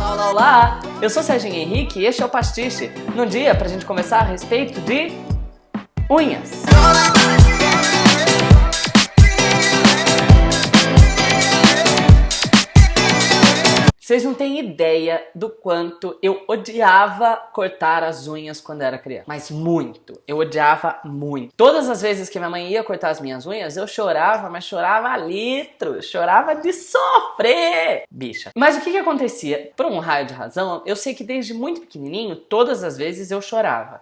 Olá, olá, olá! Eu sou Serginho Henrique e este é o Pastiche, num dia pra gente conversar a respeito de unhas. Vocês não têm ideia do quanto eu odiava cortar as unhas quando era criança. Mas muito. Eu odiava muito. Todas as vezes que minha mãe ia cortar as minhas unhas, eu chorava, mas chorava a litros. Chorava de sofrer, bicha. Mas o que acontecia? Por um raio de razão, eu sei que desde muito pequenininho, todas as vezes eu chorava.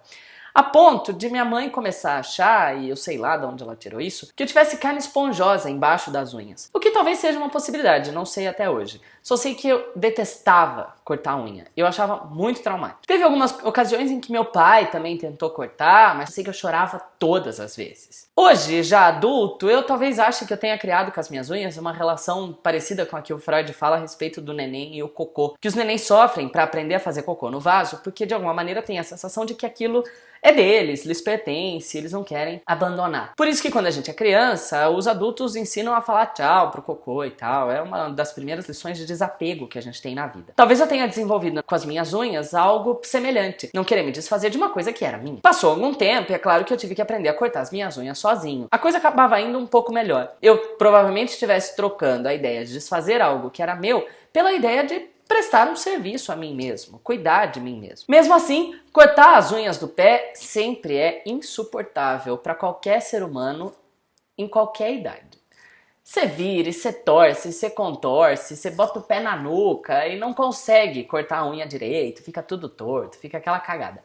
A ponto de minha mãe começar a achar, e eu sei lá de onde ela tirou isso, que eu tivesse carne esponjosa embaixo das unhas. O que talvez seja uma possibilidade, não sei até hoje. Só sei que eu detestava cortar a unha. Eu achava muito traumático. Teve algumas ocasiões em que meu pai também tentou cortar, mas eu sei que eu chorava todas as vezes. Hoje, já adulto, eu talvez ache que eu tenha criado com as minhas unhas uma relação parecida com a que o Freud fala a respeito do neném e o cocô. Que os nenéns sofrem para aprender a fazer cocô no vaso, porque de alguma maneira tem a sensação de que aquilo é deles, lhes pertence, eles não querem abandonar. Por isso que quando a gente é criança, os adultos ensinam a falar tchau pro cocô e tal. É uma das primeiras lições de desapego que a gente tem na vida. Talvez eu tenha desenvolvido com as minhas unhas algo semelhante. Não querer me desfazer de uma coisa que era minha. Passou algum tempo e é claro que eu tive que aprender a cortar as minhas unhas sozinho. A coisa acabava indo um pouco melhor. Eu provavelmente estivesse trocando a ideia de desfazer algo que era meu pela ideia de prestar um serviço a mim mesmo, cuidar de mim mesmo. Mesmo assim, cortar as unhas do pé sempre é insuportável para qualquer ser humano em qualquer idade. Você vira, você torce, você contorce, você bota o pé na nuca e não consegue cortar a unha direito, fica tudo torto, fica aquela cagada.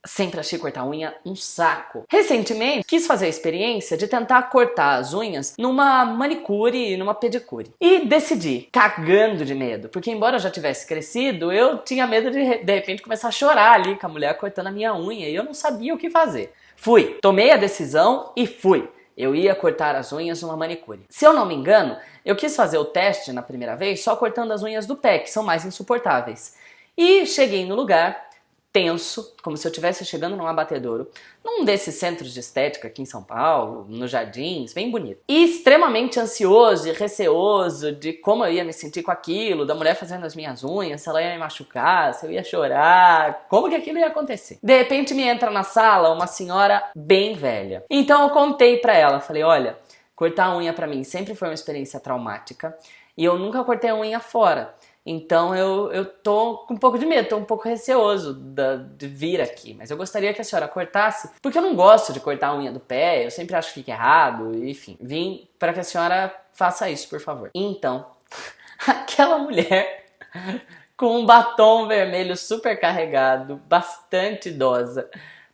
Sempre achei cortar a unha um saco. Recentemente, quis fazer a experiência de tentar cortar as unhas numa manicure e numa pedicure. E decidi, cagando de medo, porque embora eu já tivesse crescido, eu tinha medo de repente começar a chorar ali com a mulher cortando a minha unha e eu não sabia o que fazer. Fui, tomei a decisão e fui. Eu ia cortar as unhas numa manicure. Se eu não me engano, eu quis fazer o teste na primeira vez só cortando as unhas do pé, que são mais insuportáveis. E cheguei no lugar tenso, como se eu estivesse chegando num abatedouro, num desses centros de estética aqui em São Paulo, nos Jardins, bem bonito. E extremamente ansioso e receoso de como eu ia me sentir com aquilo, da mulher fazendo as minhas unhas, se ela ia me machucar, se eu ia chorar, como que aquilo ia acontecer. De repente me entra na sala uma senhora bem velha. Então eu contei pra ela, falei, olha, cortar a unha pra mim sempre foi uma experiência traumática e eu nunca cortei a unha fora. Então eu tô com um pouco de medo, tô um pouco receoso de vir aqui, mas eu gostaria que a senhora cortasse, porque eu não gosto de cortar a unha do pé, eu sempre acho que fica errado, enfim, vim para que a senhora faça isso, por favor. Então, aquela mulher com um batom vermelho super carregado, bastante idosa,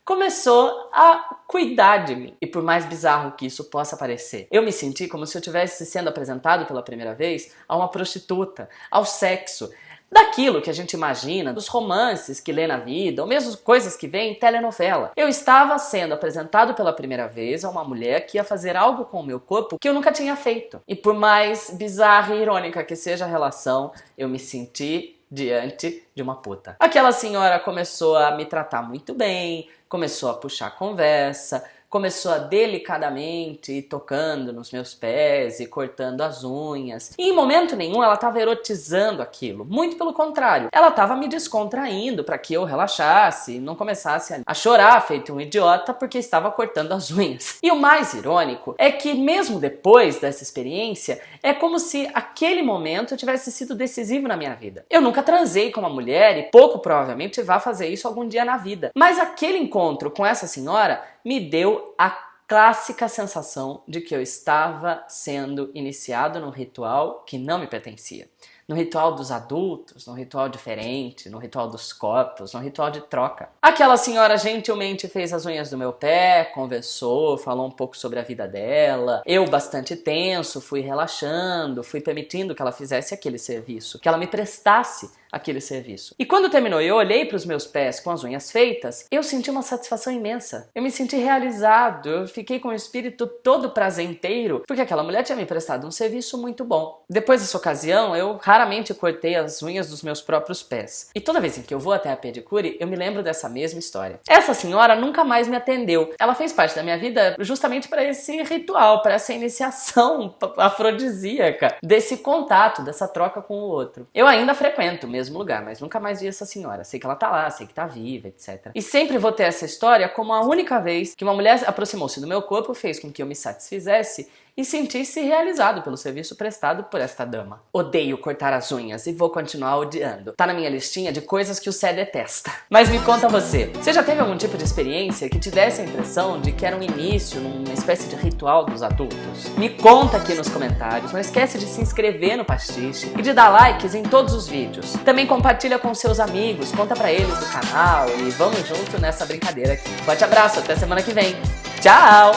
começou a cuidar de mim. E por mais bizarro que isso possa parecer, eu me senti como se eu estivesse sendo apresentado pela primeira vez a uma prostituta, ao sexo, daquilo que a gente imagina, dos romances que lê na vida, ou mesmo coisas que vê em telenovela. Eu estava sendo apresentado pela primeira vez a uma mulher que ia fazer algo com o meu corpo que eu nunca tinha feito. E por mais bizarra e irônica que seja a relação, eu me senti diante de uma puta. Aquela senhora começou a me tratar muito bem, começou a puxar conversa, começou a delicadamente ir tocando nos meus pés e cortando as unhas. E em momento nenhum ela estava erotizando aquilo, muito pelo contrário. Ela estava me descontraindo para que eu relaxasse e não começasse a chorar feito um idiota porque estava cortando as unhas. E o mais irônico é que mesmo depois dessa experiência, é como se aquele momento tivesse sido decisivo na minha vida. Eu nunca transei com uma mulher e pouco provavelmente vá fazer isso algum dia na vida. Mas aquele encontro com essa senhora me deu a clássica sensação de que eu estava sendo iniciado num ritual que não me pertencia. No ritual dos adultos, no ritual diferente, no ritual dos corpos, no ritual de troca. Aquela senhora gentilmente fez as unhas do meu pé, conversou, falou um pouco sobre a vida dela. Eu, bastante tenso, fui relaxando, fui permitindo que ela fizesse aquele serviço, que ela me prestasse aquele serviço. E quando terminou e eu olhei para os meus pés com as unhas feitas, eu senti uma satisfação imensa. Eu me senti realizado, eu fiquei com o espírito todo prazenteiro, porque aquela mulher tinha me prestado um serviço muito bom. Depois dessa ocasião, eu raramente cortei as unhas dos meus próprios pés. E toda vez em que eu vou até a pedicure, eu me lembro dessa mesma história. Essa senhora nunca mais me atendeu. Ela fez parte da minha vida justamente para esse ritual, para essa iniciação afrodisíaca, desse contato, dessa troca com o outro. Eu ainda frequento, mesmo lugar, mas nunca mais vi essa senhora. Sei que ela tá lá, sei que tá viva, etc. E sempre vou ter essa história como a única vez que uma mulher aproximou-se do meu corpo, fez com que eu me satisfizesse e sentisse realizado pelo serviço prestado por esta dama. Odeio cortar as unhas e vou continuar odiando. Tá na minha listinha de coisas que o Sé detesta. Mas me conta você já teve algum tipo de experiência que te desse a impressão de que era um início numa espécie de ritual dos adultos? Me conta aqui nos comentários, não esquece de se inscrever no Pastiche e de dar likes em todos os vídeos. Também compartilha com seus amigos, conta pra eles do canal e vamos junto nessa brincadeira aqui. Forte abraço, até semana que vem. Tchau!